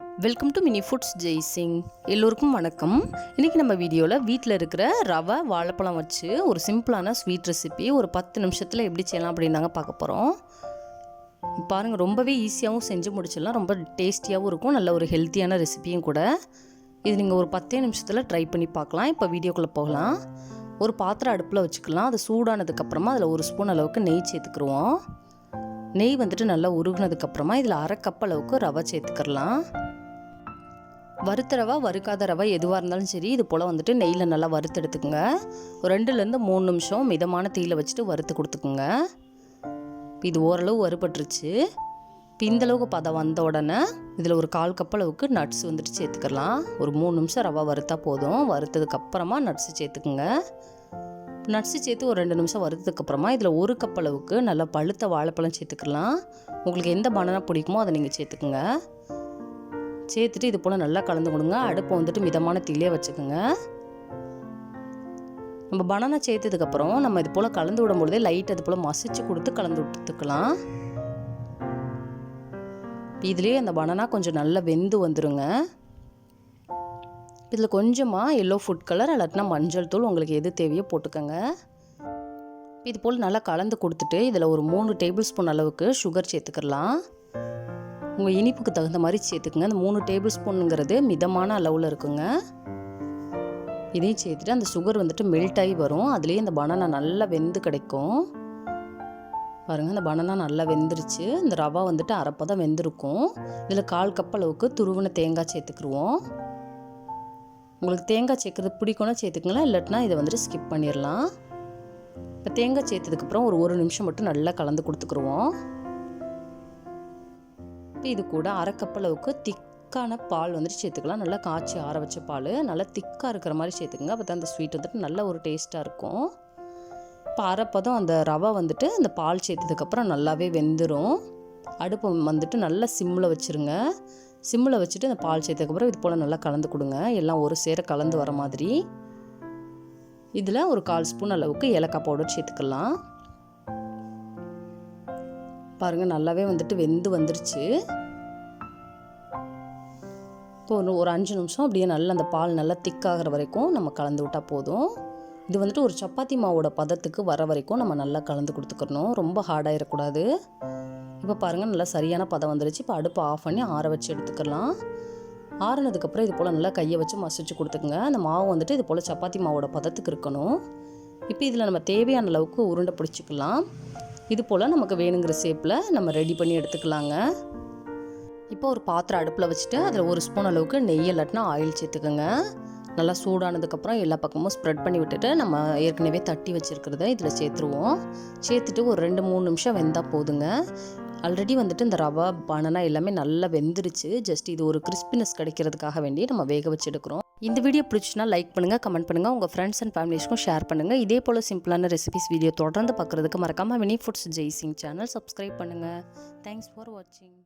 Welcome to mini foods Jaisingh. எல்லோருக்கும் வணக்கம். இன்றைக்கி நம்ம வீடியோவில் வீட்டில் இருக்கிற ரவை வாழைப்பழம் வச்சு ஒரு சிம்பிளான ஸ்வீட் ரெசிபி ஒரு 10 நிமிஷத்தில் எப்படி செய்யலாம் அப்படின்னு தாங்க பார்க்க போகிறோம். பாருங்கள், ரொம்பவே ஈஸியாகவும் செஞ்சு முடிச்சிடலாம், ரொம்ப டேஸ்டியாகவும் இருக்கும், நல்ல ஒரு ஹெல்த்தியான ரெசிபியும் கூட. இது நீங்கள் ஒரு 10 நிமிஷத்தில் ட்ரை பண்ணி பார்க்கலாம். இப்போ வீடியோக்குள்ளே போகலாம். ஒரு பாத்திரம் அடுப்பில் வச்சுக்கலாம். அது சூடானதுக்கப்புறமா அதில் 1 ஸ்பூன் அளவுக்கு நெய் சேர்த்துக்குருவோம். நெய் வந்துட்டு நல்லா உருகுனதுக்கப்புறமா இதில் 1/2 கப் அளவுக்கு ரவை சேர்த்துக்கிறலாம். வறுத்த ரவை வறுக்காத ரவை எதுவாக இருந்தாலும் சரி, இது போல் வந்துட்டு நெய்யில் நல்லா வறுத்து எடுத்துக்கோங்க. ஒரு 2லேருந்து 3 நிமிஷம் மிதமான தீயில் வச்சுட்டு வறுத்து கொடுத்துக்குங்க. இது ஓரளவு வறுபட்டுருச்சு. இப்போ இந்தளவுக்கு பதம் வந்த உடனே இதில் ஒரு 1/4 கப் அளவுக்கு நட்ஸ் வந்துட்டு சேர்த்துக்கலாம். ஒரு 3 நிமிஷம் ரவை வறுத்தா போதும். வறுத்ததுக்கப்புறமா நட்ஸு சேர்த்துக்குங்க. நட்ஸு சேர்த்து ஒரு 2 நிமிஷம் வறுத்ததுக்கப்புறமா இதில் 1 கப் அளவுக்கு நல்லா பழுத்த வாழைப்பழம் சேர்த்துக்கலாம். உங்களுக்கு எந்த பனானா பிடிக்குமோ அதை நீங்கள் சேர்த்துக்குங்க. சேர்த்துட்டு இது போல் நல்லா கலந்து கொடுங்க. அடுப்பை வந்துட்டு மிதமான தீயிலே வச்சுக்கோங்க. நம்ம பனானா சேர்த்ததுக்கப்புறம் நம்ம இது போல் கலந்து விடும்பொழுதே லைட் அது போல் மசிச்சு கொடுத்து கலந்து விட்டுக்கலாம். இதுலேயே அந்த பனானா கொஞ்சம் நல்லா வெந்து வந்துடுங்க. இதில் கொஞ்சமாக எல்லோ ஃபுட் கலர் இல்லாட்டினா மஞ்சள் தூள் உங்களுக்கு எது தேவையோ போட்டுக்கோங்க. இது போல் நல்லா கலந்து கொடுத்துட்டு இதில் ஒரு 3 டேபிள் ஸ்பூன் அளவுக்கு சுகர் சேர்த்துக்கலாம். உங்கள் இனிப்புக்கு தகுந்த மாதிரி சேர்த்துக்குங்க. அந்த 3 டேபிள் ஸ்பூனுங்கிறது மிதமான அளவில் இருக்குங்க. இதையும் சேர்த்துட்டு அந்த சுகர் வந்துட்டு மெல்ட் ஆகி வரும். அதுலேயே இந்த பனானா நல்லா வெந்து கிடைக்கும். பாருங்கள், அந்த பனானா நல்லா வெந்துருச்சு. இந்த ரவா வந்துட்டு அரைப்பதான் வெந்திருக்கும். இதில் 1/4 கப் அளவுக்கு துருவின தேங்காய் சேர்த்துக்குருவோம். உங்களுக்கு தேங்காய் சேர்க்குறது பிடிக்கும்னா சேர்த்துக்கலாம், இல்லாட்டினா இதை வந்துட்டு ஸ்கிப் பண்ணிடலாம். இப்போ தேங்காய் சேர்த்ததுக்கப்புறம் ஒரு 1 நிமிஷம் மட்டும் நல்லா கலந்து கொடுத்துக்குருவோம். இப்போ இது கூட 1/2 கப் அளவுக்கு திக்கான பால் வந்துட்டு சேர்த்துக்கலாம். நல்லா காய்ச்சி ஆற வச்ச பால் நல்லா திக்காக இருக்கிற மாதிரி சேர்த்துக்குங்க. அப்போ தான் அந்த ஸ்வீட் வந்துட்டு நல்ல ஒரு டேஸ்ட்டாக இருக்கும். இப்போ அரைப்பதம் அந்த ரவை வந்துட்டு அந்த பால் சேர்த்ததுக்கப்புறம் நல்லாவே வெந்துடும். அடுப்பை வந்துட்டு நல்லா சிம்மில் வச்சுருங்க. சிம்மில் வச்சுட்டு அந்த பால் சேர்த்ததுக்கப்புறம் இது போல் நல்லா கலந்து கொடுங்க. எல்லாம் ஒரு சேர கலந்து வர மாதிரி. இதில் ஒரு 1/4 ஸ்பூன் அளவுக்கு ஏலக்காய் பவுடர் சேர்த்துக்கலாம். பாருங்கள், நல்லாவே வந்துட்டு வெந்து வந்துருச்சு. இப்போ ஒரு 5 நிமிஷம் அப்படியே நல்லா அந்த பால் நல்லா திக்காகிற வரைக்கும் நம்ம கலந்து விட்டால் போதும். இது வந்துட்டு ஒரு சப்பாத்தி மாவோட பதத்துக்கு வர வரைக்கும் நம்ம நல்லா கலந்து கொடுத்துக்கணும். ரொம்ப ஹார்டாகிடக்கூடாது. இப்போ பாருங்கள், நல்லா சரியான பதம் வந்துருச்சு. இப்போ அடுப்பை ஆஃப் பண்ணி ஆற வச்சு எடுத்துக்கலாம். ஆறுனதுக்கப்புறம் இது போல் நல்லா கையை வச்சு மசிச்சு கொடுத்துக்குங்க. அந்த மாவு வந்துட்டு இது போல் சப்பாத்தி மாவோட பதத்துக்கு இருக்கணும். இப்போ இதில் நம்ம தேவையான அளவுக்கு உருண்டை பிடிச்சிக்கலாம். இது போல் நமக்கு வேணுங்கிற ஷேப்பில் நம்ம ரெடி பண்ணி எடுத்துக்கலாங்க. இப்போ ஒரு பாத்திரம் அடுப்பில் வச்சுட்டு அதில் 1 ஸ்பூன் அளவுக்கு நெய் இல்லாட்டினா ஆயில் சேர்த்துக்கோங்க. நல்லா சூடானதுக்கப்புறம் எல்லா பக்கமும் ஸ்ப்ரெட் பண்ணி விட்டுட்டு நம்ம ஏற்கனவே தட்டி வச்சுருக்கிறத இதில் சேர்த்துருவோம். சேர்த்துட்டு ஒரு 2-3 நிமிஷம் வெந்தால் போதுங்க. ஆல்ரெடி வந்துட்டு இந்த ரவா பனானா எல்லாமே நல்லா வெந்துருச்சு. ஜஸ்ட் இது ஒரு கிறிஸ்பினஸ் கிடைக்கிறதுக்காக வேண்டி நம்ம வேக வச்சு எடுக்கிறோம். இந்த வீடியோ பிடிச்சுன்னா லைக் பண்ணுங்கள், கமெண்ட் பண்ணுங்கள், உங்கள் ஃப்ரெண்ட்ஸ் அண்ட் ஃபேமிலிஸ்க்கும் ஷேர் பண்ணுங்கள். இதே போல் சிம்பிளான ரெசிபிஸ் வீடியோ தொடர்ந்து பார்க்குறதுக்கு மறக்காமல் mini foods Jaisingh channel subscribe பண்ணுங்கள். தேங்க்ஸ் ஃபார் வாட்சிங்.